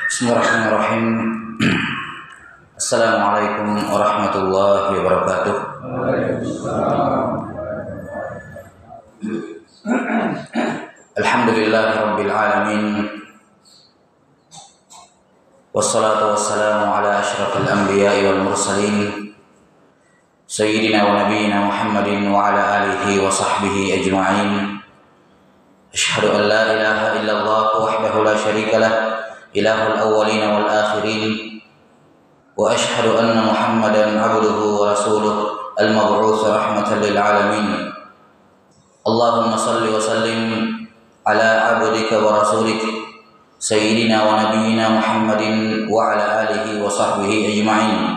Bismillahirrahmanirrahim. Assalamualaikum warahmatullahi wabarakatuh. Alhamdulillahirabbil alamin. Wassalatu wassalamu ala asyrafil anbiya'i wal mursalin sayyidina wa nabiyyina Muhammadin wa ala alihi wa sahbihi ajma'in. Asyhadu an la ilaha illallah wahdahu la syarika lah, ilahul awwalin wal akhirin, wa asyhadu anna Muhammadan abduhu wa rasuluh al-mab'uts rahmatan lil alamin. Allahumma shalli wa sallim ala abdika wa rasulika sayyidina wa nabiyyina Muhammadin wa ala alihi wa sahbihi ajma'in.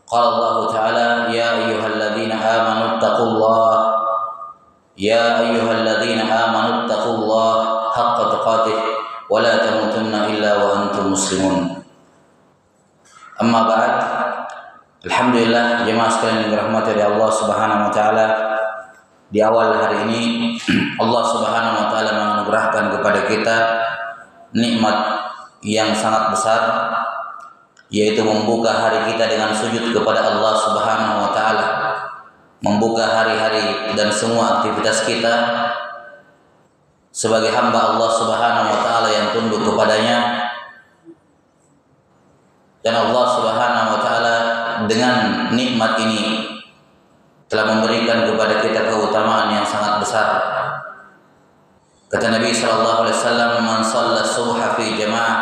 Qala Allah Ta'ala, ya ayyuhalladzina amanu taqullaha haqqa tuqatih wa la tamutunna illa wa antum muslimun. Amma ba'd. Alhamdulillah, jemaah sekalian yang dirahmati oleh Allah Subhanahu wa taala. Di awal hari ini Allah Subhanahu wa taala menganugerahkan kepada kita nikmat yang sangat besar, yaitu membuka hari kita dengan sujud kepada Allah Subhanahu wa taala, membuka hari-hari dan semua aktivitas kita sebagai hamba Allah Subhanahu wa taala yang tunduk kepadanya. Dan Allah Subhanahu wa taala dengan nikmat ini telah memberikan kepada kita keutamaan yang sangat besar. Kata Nabi sallallahu alaihi wasallam, "Man shalla subha fi jamaah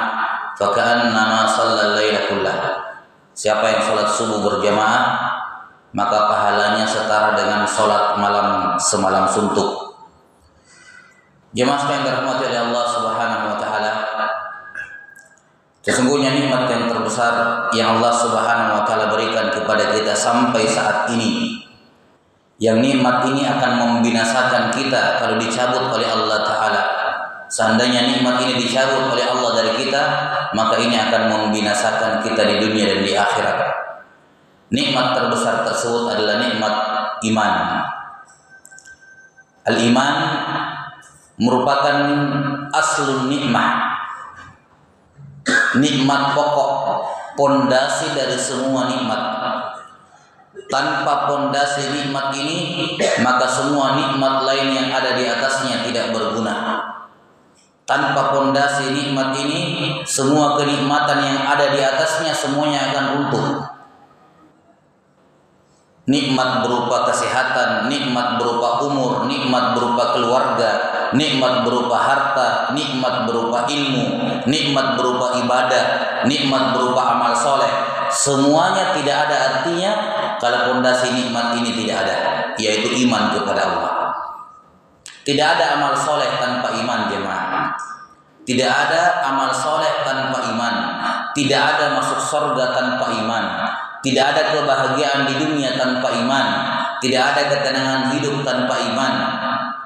fa ka'annama shalla al-laila kullah." Siapa yang salat subuh berjamaah, maka pahalanya setara dengan salat malam semalam suntuk. Jemaah sekalian dirahmati oleh Allah Subhanahu wa taala, sesungguhnya nikmat yang terbesar yang Allah Subhanahu wa taala berikan kepada kita sampai saat ini, yang nikmat ini akan membinasakan kita kalau dicabut oleh Allah Ta'ala. Seandainya nikmat ini dicabut oleh Allah dari kita, maka ini akan membinasakan kita di dunia dan di akhirat. Nikmat terbesar tersebut adalah nikmat iman. Al-iman merupakan aslun nikmah, nikmat pokok, pondasi dari semua nikmat. Tanpa pondasi nikmat ini, maka semua nikmat lain yang ada di atasnya tidak berguna. Tanpa pondasi nikmat ini, semua kenikmatan yang ada di atasnya semuanya akan runtuh. Nikmat berupa kesehatan, nikmat berupa umur, nikmat berupa keluarga, nikmat berupa harta, nikmat berupa ilmu, nikmat berupa ibadah, nikmat berupa amal soleh, semuanya tidak ada artinya kalau pondasi nikmat ini tidak ada, yaitu iman kepada Allah. Tidak ada amal soleh tanpa iman, jemaah. Tidak ada amal soleh tanpa iman. Tidak ada masuk surga tanpa iman. Tidak ada kebahagiaan di dunia tanpa iman. Tidak ada ketenangan hidup tanpa iman.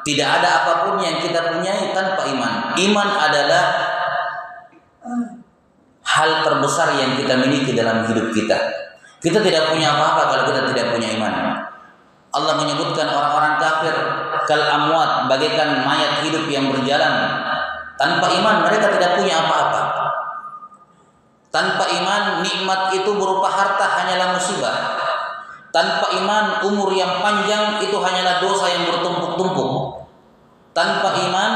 Tidak ada apapun yang kita punyai tanpa iman. Iman adalah hal terbesar yang kita miliki dalam hidup kita. Kita tidak punya apa-apa kalau kita tidak punya iman. Allah menyebutkan orang-orang kafir kal amwat, bagaikan mayat hidup yang berjalan. Tanpa iman mereka tidak punya apa-apa. Tanpa iman nikmat itu berupa harta hanyalah musibah. Tanpa iman umur yang panjang itu hanyalah dosa yang bertumpuk-tumpuk. Tanpa iman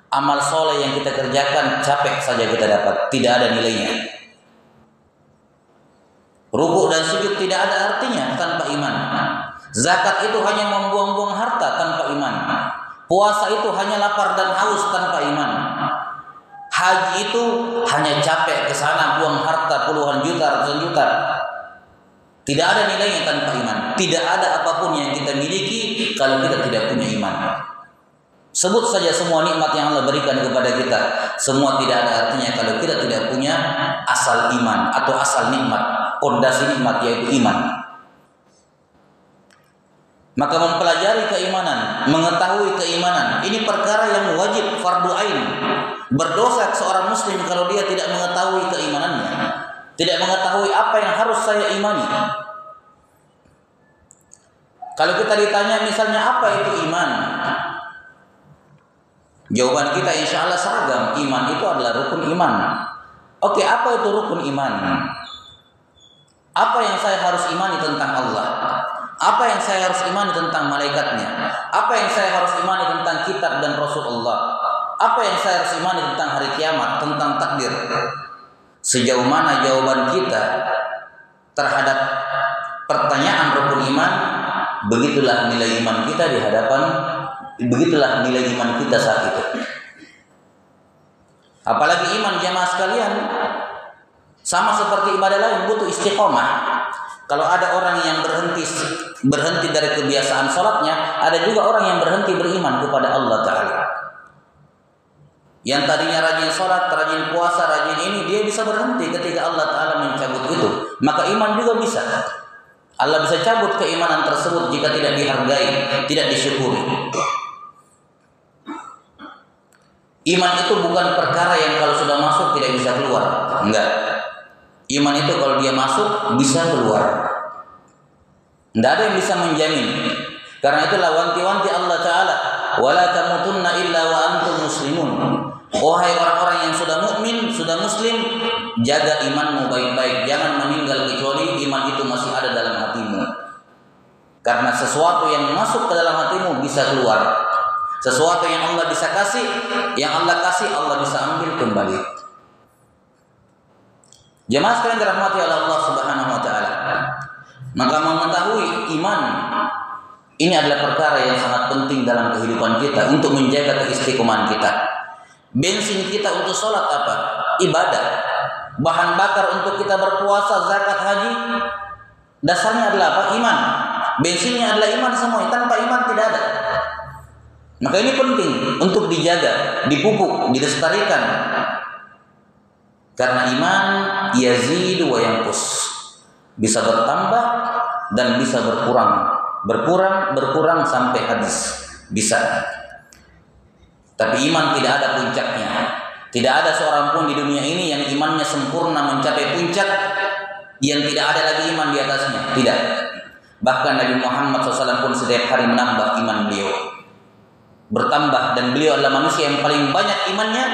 amal soleh yang kita kerjakan capek saja kita dapat, tidak ada nilainya. Rukuk dan sujud tidak ada artinya tanpa iman. Zakat itu hanya membuang-buang harta tanpa iman. Puasa itu hanya lapar dan haus tanpa iman. Haji itu hanya capek ke sana buang harta puluhan juta, ratusan juta. Tidak ada nilainya tanpa iman. Tidak ada apapun yang kita miliki kalau kita tidak punya iman. Sebut saja semua nikmat yang Allah berikan kepada kita, semua tidak ada artinya kalau kita tidak punya asal iman atau asal nikmat. Pondasi nikmat yaitu iman. Maka mempelajari keimanan, mengetahui keimanan, ini perkara yang wajib, fardu ain. Berdosa seorang muslim kalau dia tidak mengetahui keimanannya, tidak mengetahui apa yang harus saya imani. Kalau kita ditanya misalnya apa itu iman, Jawaban kita insya Allah seragam. Iman itu adalah rukun iman. Oke, apa itu rukun iman? Apa yang saya harus imani tentang Allah? Apa yang saya harus imani tentang malaikatnya? Apa yang saya harus imani tentang kitab dan Rasulullah? Apa yang saya harus imani tentang hari kiamat, tentang takdir? Sejauh mana jawaban kita terhadap pertanyaan rukun iman, begitulah nilai iman kita di hadapan, begitulah nilai iman kita saat itu. Apalagi iman jamaah sekalian, sama seperti ibadah lain, butuh istiqomah. Kalau ada orang yang berhenti dari kebiasaan sholatnya, ada juga orang yang berhenti beriman kepada Allah Ta'ala. Yang tadinya rajin sholat, rajin puasa, rajin ini, dia bisa berhenti ketika Allah Ta'ala mencabut itu. Maka iman juga bisa. Allah bisa cabut keimanan tersebut jika tidak dihargai, tidak disyukuri. Iman itu bukan perkara yang kalau sudah masuk tidak bisa keluar. Enggak. Iman itu kalau dia masuk bisa keluar. Tidak ada yang bisa menjamin. Karena itulah wanti-wanti Allah Ta'ala, wala tamutunna illa wa antum muslimun. Wahai orang-orang yang sudah mukmin, sudah muslim, jaga imanmu baik-baik. Jangan meninggal kecuali iman itu masih ada dalam hatimu. Karena sesuatu yang masuk ke dalam hatimu bisa keluar. Sesuatu yang Allah bisa kasih, yang Allah kasih Allah bisa ambil kembali. Jemaah sekalian dirahmati oleh Allah Subhanahu wa taala. Maka mengetahui iman ini adalah perkara yang sangat penting dalam kehidupan kita untuk menjaga keistiqomahan kita. Bensin kita untuk sholat apa? Ibadah. Bahan bakar untuk kita berpuasa, zakat, haji, dasarnya adalah apa? Iman. Bensinnya adalah iman semua. Tanpa iman tidak ada. Maka ini penting untuk dijaga, dipupuk, dilestarikan. Karena iman yazidu wa yanqus. Bisa bertambah dan bisa berkurang. Berkurang sampai habis. Bisa. Tapi iman tidak ada puncaknya. Tidak ada seorang pun di dunia ini yang imannya sempurna mencapai puncak yang tidak ada lagi iman di atasnya. Tidak. Bahkan Nabi Muhammad SAW pun setiap hari menambah iman beliau. Bertambah, dan beliau adalah manusia yang paling banyak imannya,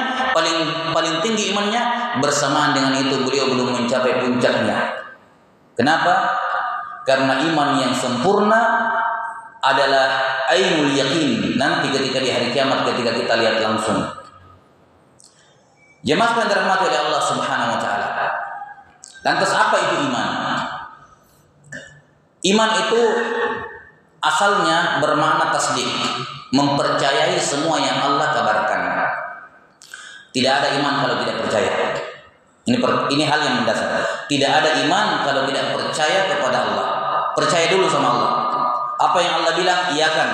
paling tinggi imannya. Bersamaan dengan itu beliau belum mencapai puncaknya. Kenapa? Karena iman yang sempurna adalah ainul yakin. Nanti ketika di hari kiamat, ketika kita lihat langsung. Jemaah yang dirahmati oleh Allah Subhanahu wa taala. Lantas apa itu iman? Iman itu asalnya bermakna tasdik, mempercayai semua yang Allah kabarkan. Tidak ada iman kalau tidak percaya. Ini hal yang mendasar. Tidak ada iman kalau tidak percaya kepada Allah. Percaya dulu sama Allah. Apa yang Allah bilang, iyakan.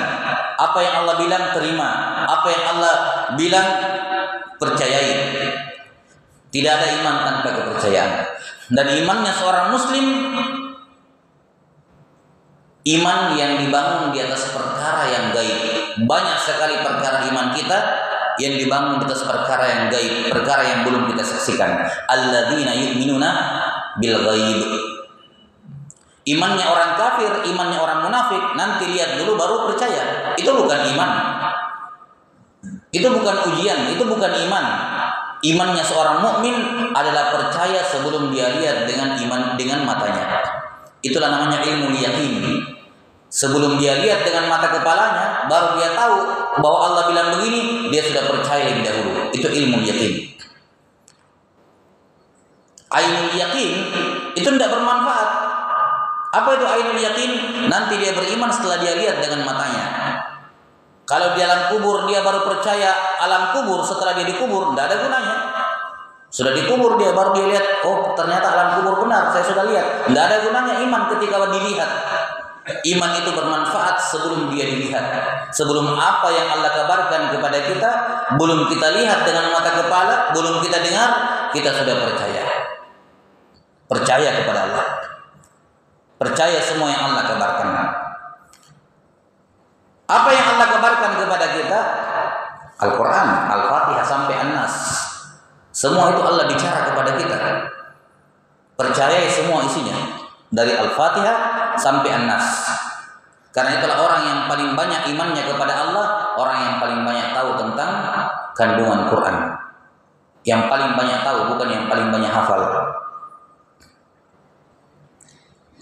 Apa yang Allah bilang, terima. Apa yang Allah bilang, percayai. Tidak ada iman tanpa kepercayaan. Dan imannya seorang muslim, iman yang dibangun di atas perkara yang gaib. Banyak sekali perkara iman kita yang dibangun di atas perkara yang gaib, perkara yang belum kita saksikan. Alladzina yu'minuna bil ghaib. Imannya orang kafir, imannya orang munafik, nanti lihat dulu baru percaya. Itu bukan iman. Itu bukan ujian, itu bukan iman. Imannya seorang mukmin adalah percaya sebelum dia lihat dengan matanya. Itulah namanya ilmu yakin. Sebelum dia lihat dengan mata kepalanya, baru dia tahu bahwa Allah bilang begini, dia sudah percaya lebih dahulu. Itu ilmu yakin. Ainul yakin itu tidak bermanfaat. Apa itu ainul yakin? Nanti dia beriman setelah dia lihat dengan matanya. Kalau di alam kubur dia baru percaya alam kubur setelah dia dikubur, tidak ada gunanya. Sudah dikubur dia baru dia lihat, oh ternyata alam kubur benar, saya sudah lihat. Tidak ada gunanya iman ketika dilihat. Iman itu bermanfaat sebelum dia dilihat. Sebelum apa yang Allah kabarkan kepada kita, belum kita lihat dengan mata kepala, belum kita dengar, kita sudah percaya. Percaya kepada Allah. Percaya semua yang Allah kabarkan. Apa yang Allah kabarkan kepada kita? Al-Quran, Al-Fatihah sampai An-Nas. Semua itu Allah bicara kepada kita. Percayai semua isinya. Dari Al-Fatihah sampai An-Nas. Karena itulah orang yang paling banyak imannya kepada Allah, orang yang paling banyak tahu tentang kandungan Quran. Yang paling banyak tahu, bukan yang paling banyak hafal.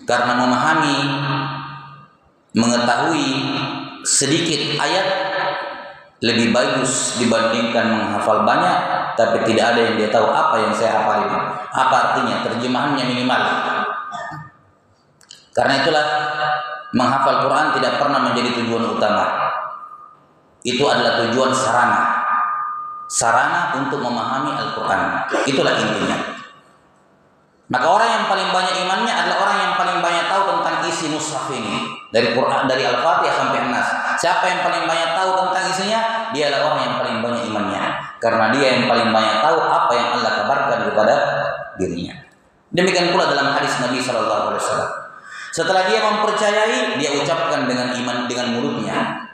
Karena memahami, mengetahui sedikit ayat lebih bagus dibandingkan menghafal banyak tapi tidak ada yang dia tahu apa yang saya hafal itu. Apa artinya? Terjemahannya minimal. Karena itulah menghafal Quran tidak pernah menjadi tujuan utama. Itu adalah tujuan sarana untuk memahami Al-Quran. Itulah intinya. Maka orang yang paling banyak imannya adalah orang yang paling banyak tahu tentang isi mushaf ini. Dari Quran, dari Al-Fatihah sampai An-Nas. Siapa yang paling banyak tahu tentang isinya? Dia adalah orang yang paling banyak imannya. Karena dia yang paling banyak tahu apa yang Allah kabarkan kepada dirinya. Demikian pula dalam hadis Nabi SAW. Setelah dia mempercayai, dia ucapkan dengan iman dengan mulutnya.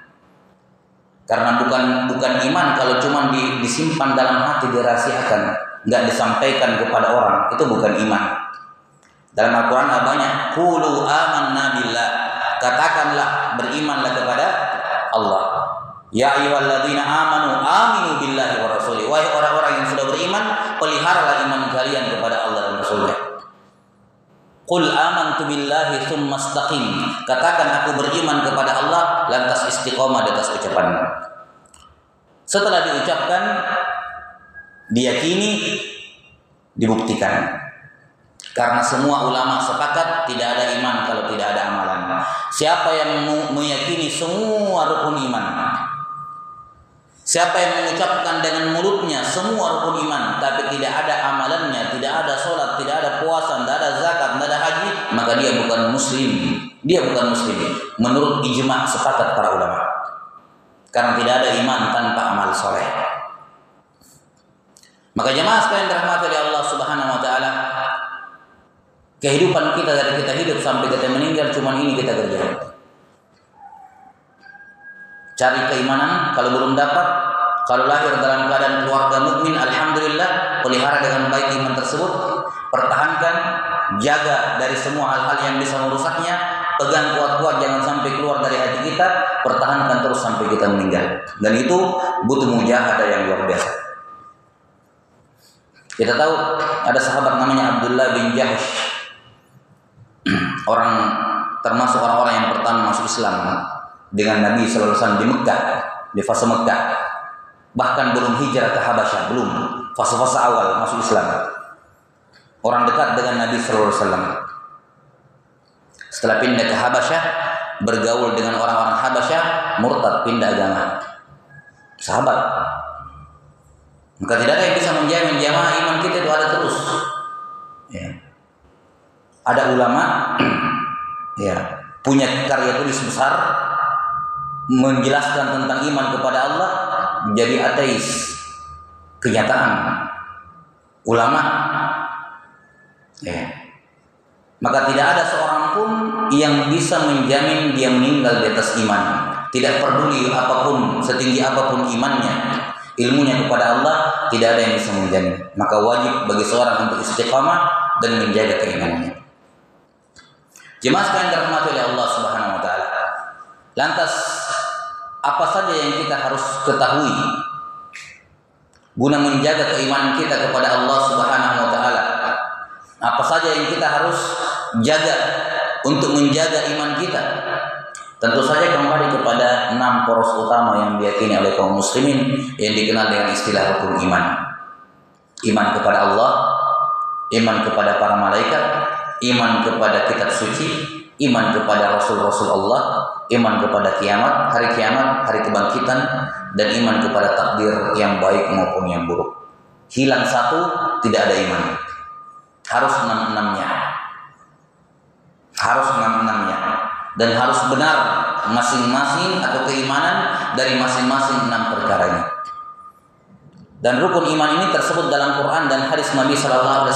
Karena bukan iman kalau cuma disimpan dalam hati, dirahasiakan, nggak disampaikan kepada orang, itu bukan iman. Dalam Al-Quran banyak qulu amanna billah, katakanlah berimanlah kepada Allah. Ya ayyuhalladzina aminu billahi wa rasulih. Wahai orang-orang yang sudah beriman, peliharalah iman kalian kepada Allah dan Rasulnya. Qul amantu billahi tsumma istaqim. Katakan aku beriman kepada Allah, lantas istiqomah di atas ucapanmu. Setelah diucapkan, diyakini, dibuktikan. Karena semua ulama sepakat tidak ada iman kalau tidak ada amalan. Siapa yang meyakini semua rukun iman, siapa yang mengucapkan dengan mulutnya semua rukun iman, tapi tidak ada amalannya, tidak ada sholat, tidak ada puasa, tidak ada zakat, tidak ada haji, maka dia bukan muslim. Dia bukan muslim menurut ijma' sepakat para ulama. Karena tidak ada iman tanpa amal soleh. Maka jemaah sekalian dirahmati oleh Allah Subhanahu Wa Taala, kehidupan kita dari kita hidup sampai kita meninggal cuma ini kita kerjakan. Cari keimanan, kalau belum dapat, kalau lahir dalam keadaan keluarga mukmin, alhamdulillah, pelihara dengan baik iman tersebut, pertahankan, jaga dari semua hal-hal yang bisa merusaknya, pegang kuat-kuat jangan sampai keluar dari hati kita, pertahankan terus sampai kita meninggal. Dan itu butuh mujahadah yang luar biasa. Kita tahu ada sahabat namanya Abdullah bin Jahsh, termasuk orang-orang yang pertama masuk Islam dengan Nabi SAW di Mekah, di fase Mekah. Bahkan belum hijrah ke Habasyah, belum fase-fase awal masuk Islam. Orang dekat dengan Nabi SAW. Setelah pindah ke Habasyah, bergaul dengan orang-orang Habasyah, murtad, pindah agama. Sahabat. Maka tidak ada yang bisa menjamin jamaah iman kita itu ada terus. Ya. Ada ulama ya, punya karya tulis besar menjelaskan tentang iman kepada Allah, menjadi ateis. Kenyataan ulama ya. Maka tidak ada seorang pun yang bisa menjamin dia meninggal di atas iman. Tidak peduli apapun, setinggi apapun imannya, ilmunya kepada Allah, tidak ada yang bisa menjamin. Maka wajib bagi seorang untuk istiqamah dan menjaga keimanannya. Jemaah sekalian dirahmati oleh Allah Subhanahu Wa Taala. Lantas apa saja yang kita harus ketahui guna menjaga keimanan kita kepada Allah Subhanahu Wa Taala? Apa saja yang kita harus jaga untuk menjaga iman kita? Tentu saja kembali kepada 6 poros utama yang diyakini oleh kaum muslimin yang dikenal dengan istilah rukun iman. Iman kepada Allah, iman kepada para malaikat, iman kepada kitab suci, iman kepada rasul-rasul Allah, iman kepada kiamat, hari kebangkitan, dan iman kepada takdir yang baik maupun yang buruk. Hilang satu, tidak ada iman. Harus 6-6-nya. Harus 6-6-nya. Dan harus benar masing-masing atau keimanan dari masing-masing 6 perkaranya. Dan rukun iman ini tersebut dalam Quran dan hadis Nabi SAW.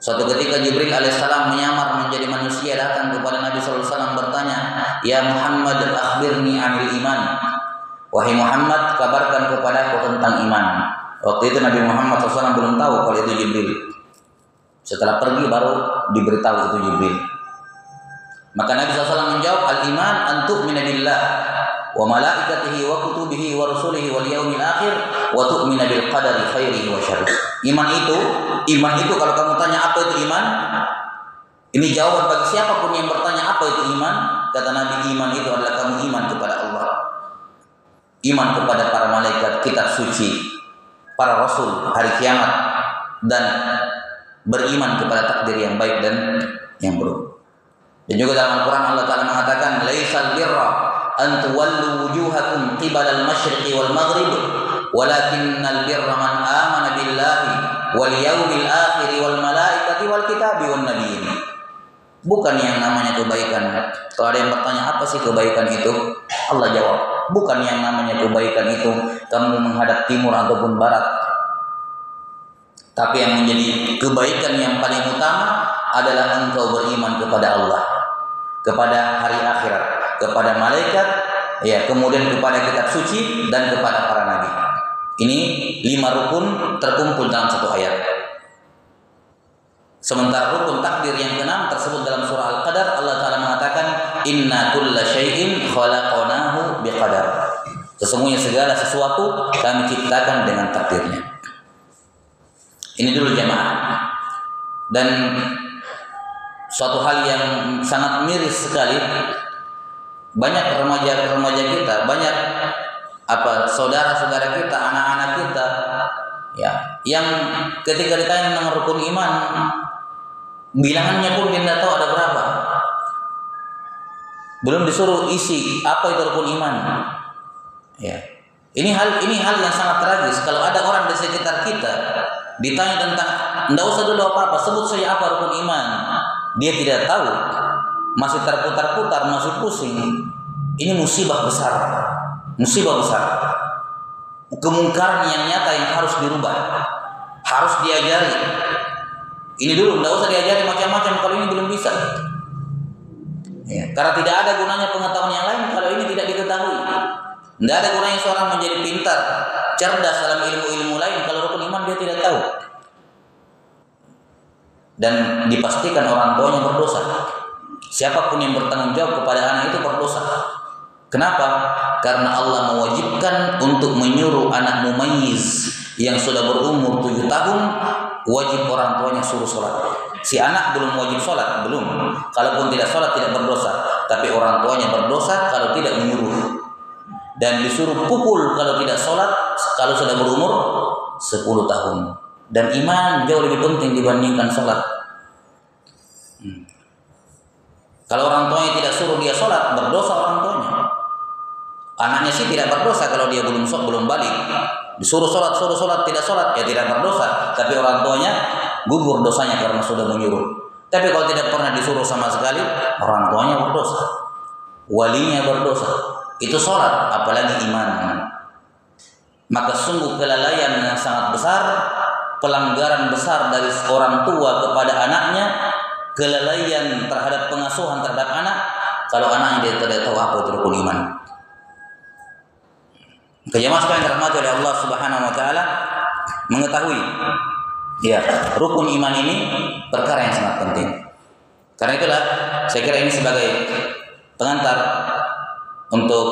Suatu ketika Jibril alaihissalam menyamar menjadi manusia, datang kepada Nabi SAW bertanya, Ya Muhammad, akhbirni anil iman. Wahai Muhammad, kabarkan kepadaku tentang iman. Waktu itu Nabi Muhammad SAW belum tahu kalau itu Jibril. Setelah pergi baru diberitahu itu Jibril. Maka Nabi SAW menjawab, Al-iman antu'mina billah wa malaikatihi wa kutubihi wa rusulihi wal yaumil akhir wa tu'mina bil qadari khairihi wa syarrihi. Iman itu kalau kamu tanya apa itu iman? Ini jawaban bagi siapapun yang bertanya apa itu iman. Kata Nabi, iman itu adalah kamu iman kepada Allah, iman kepada para malaikat, kitab suci, para rasul, hari kiamat, dan beriman kepada takdir yang baik dan yang buruk. Dan juga dalam Al-Quran Allah Ta'ala mengatakan, laisal birra an tuwallu wujuhakum qibala al-masyriqi wal maghrib walakinnal birra man amana billahi wal yawmil akhir wal malaikati wal kitabi wan nabiyyin. Bukan yang namanya kebaikan. Kalau ada yang bertanya apa sih kebaikan itu, Allah jawab, bukan yang namanya kebaikan itu kamu menghadap timur ataupun barat. Tapi yang menjadi kebaikan yang paling utama adalah engkau beriman kepada Allah, kepada hari akhirat, kepada malaikat, ya, kemudian kepada kitab suci dan kepada para nabi. Ini 5 rukun terkumpul dalam satu ayat. Sementara rukun takdir yang ke-6 tersebut dalam surah Al-Qadar, Allah Ta'ala mengatakan, inna kulla syai'in khalaqnahu biqadar. Sesungguhnya segala sesuatu kami ciptakan dengan takdirnya. Ini dulu jamaah. Dan suatu hal yang sangat miris sekali, banyak remaja-remaja kita, banyak saudara-saudara kita, anak-anak kita, ya, yang ketika ditanya tentang rukun iman, bilangannya pun tidak tahu ada berapa. Belum disuruh isi apa itu rukun iman. Ya. Ini hal yang sangat tragis. Kalau ada orang di sekitar kita ditanya tentang, enggak usah dulu apa-apa, sebut saja apa rukun iman, dia tidak tahu, masih terputar-putar, masih pusing. Ini musibah besar. Musibah besar. Kemungkaran yang nyata yang harus dirubah, harus diajari. Ini dulu, tidak usah diajari macam-macam kalau ini belum bisa. Ya, karena tidak ada gunanya pengetahuan yang lain kalau ini tidak diketahui. Tidak ada gunanya seorang menjadi pintar, cerdas dalam ilmu-ilmu lain kalau rukun iman dia tidak tahu. Dan dipastikan orang tuanya berdosa. Siapapun yang bertanggung jawab kepada anak itu berdosa. Kenapa? Karena Allah mewajibkan untuk menyuruh anak mumayyiz yang sudah berumur 7 tahun, wajib orang tuanya suruh sholat. Si anak belum wajib sholat, belum. Kalaupun tidak sholat tidak berdosa, tapi orang tuanya berdosa kalau tidak menyuruh. Dan disuruh pukul kalau tidak sholat, kalau sudah berumur 10 tahun. Dan iman jauh lebih penting dibandingkan sholat. Kalau orang tuanya tidak suruh dia sholat, berdosa orang tuanya. Anaknya sih tidak berdosa kalau dia belum balik. Disuruh sholat, tidak sholat, ya tidak berdosa. Tapi orang tuanya gugur dosanya karena sudah menyuruh. Tapi kalau tidak pernah disuruh sama sekali, orang tuanya berdosa, walinya berdosa. Itu sholat, apalagi iman. Maka sungguh kelalaian yang sangat besar, pelanggaran besar dari orang tua kepada anaknya, kelalaian terhadap pengasuhan terhadap anak, kalau anaknya dia tidak tahu apa itu rukun iman. Jemaah sekalian dirahmati oleh Allah Subhanahu wa taala, mengetahui ya rukun iman ini perkara yang sangat penting. Karena itulah saya kira ini sebagai pengantar untuk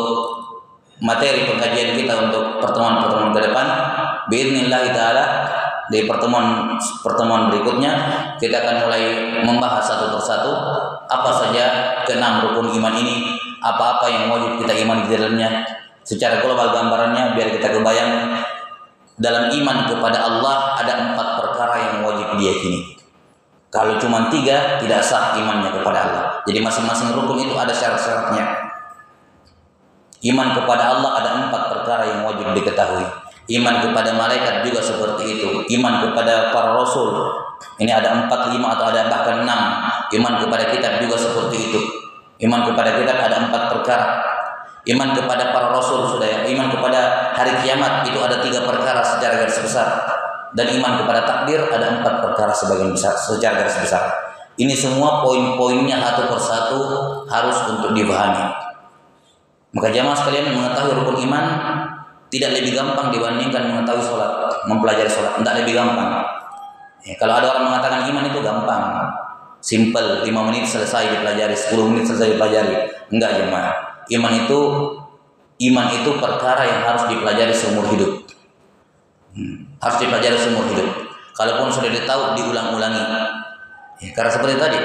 materi pengkajian kita untuk pertemuan-pertemuan ke depan. Biidznillah taala di pertemuan berikutnya kita akan mulai membahas satu persatu apa saja ke-6 rukun iman ini, apa-apa yang wajib kita imani di dalamnya. Secara global gambarannya biar kita kebayang, dalam iman kepada Allah ada 4 perkara yang wajib diyakini. Kalau cuma 3 tidak sah imannya kepada Allah. Jadi masing-masing rukun itu ada syarat-syaratnya. Iman kepada Allah ada 4 perkara yang wajib diketahui. Iman kepada malaikat juga seperti itu. Iman kepada para rasul ini ada 4, 5 atau ada bahkan 6. Iman kepada kitab juga seperti itu. Iman kepada kitab ada 4 perkara. Iman kepada para rasul sudah ya. Iman kepada hari kiamat itu ada 3 perkara secara garis besar. Dan iman kepada takdir ada 4 perkara sebagian besar secara garis besar. Ini semua poin-poinnya satu persatu harus untuk dipahami. Maka jamaah sekalian, mengetahui rukun iman tidak lebih gampang dibandingkan mengetahui sholat, mempelajari sholat. Tidak lebih gampang. Ya, kalau ada orang mengatakan iman itu gampang, simple, 5 menit selesai dipelajari, 10 menit selesai dipelajari. Enggak jemaah. Iman itu Iman itu perkara yang harus dipelajari seumur hidup. Harus dipelajari seumur hidup. Kalaupun sudah ditahu, diulang-ulangi. Ya, karena seperti tadi,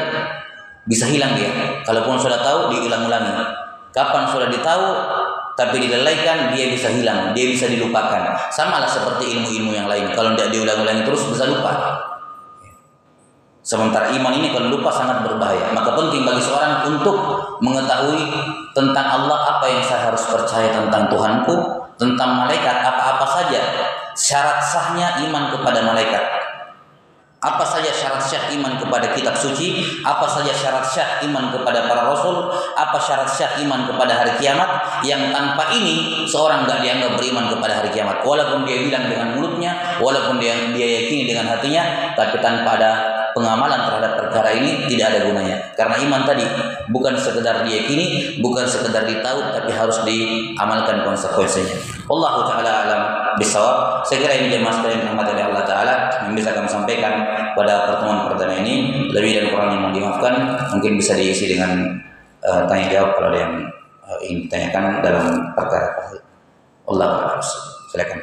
bisa hilang dia. Kalaupun sudah tahu, diulang-ulangi. Kapan sudah ditahu, tapi dilalaikan, dia bisa hilang, dia bisa dilupakan. Sama lah seperti ilmu-ilmu yang lain. Kalau tidak diulang-ulangi terus, bisa lupa. Sementara iman ini kalau lupa sangat berbahaya. Maka penting bagi seorang untuk mengetahui tentang Allah, apa yang saya harus percaya tentang Tuhanku, tentang malaikat, apa-apa saja syarat sahnya iman kepada malaikat, apa saja syarat syah iman kepada kitab suci, apa saja syarat syah iman kepada para rasul, apa syarat syah iman kepada hari kiamat, yang tanpa ini seorang tidak dianggap beriman kepada hari kiamat. Walaupun dia bilang dengan mulutnya, walaupun dia yakini dengan hatinya, tapi tanpa ada pengamalan terhadap perkara ini tidak ada gunanya. Karena iman tadi bukan sekedar diyakini, bukan sekedar ditahu, tapi harus diamalkan konsekuensinya. Wallahu taala alam bisawab. Saya kira ini jemaah sekalian yang dirahmati oleh Allah taala yang bisa kami sampaikan pada pertemuan pertama ini. Lebih dan kurangnya mohon dimaafkan. Mungkin bisa diisi dengan tanya jawab kalau ada yang ingin ditanyakan dalam perkara. Allah taala. Silakan.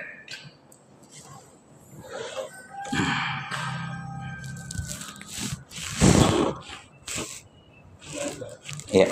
Ya.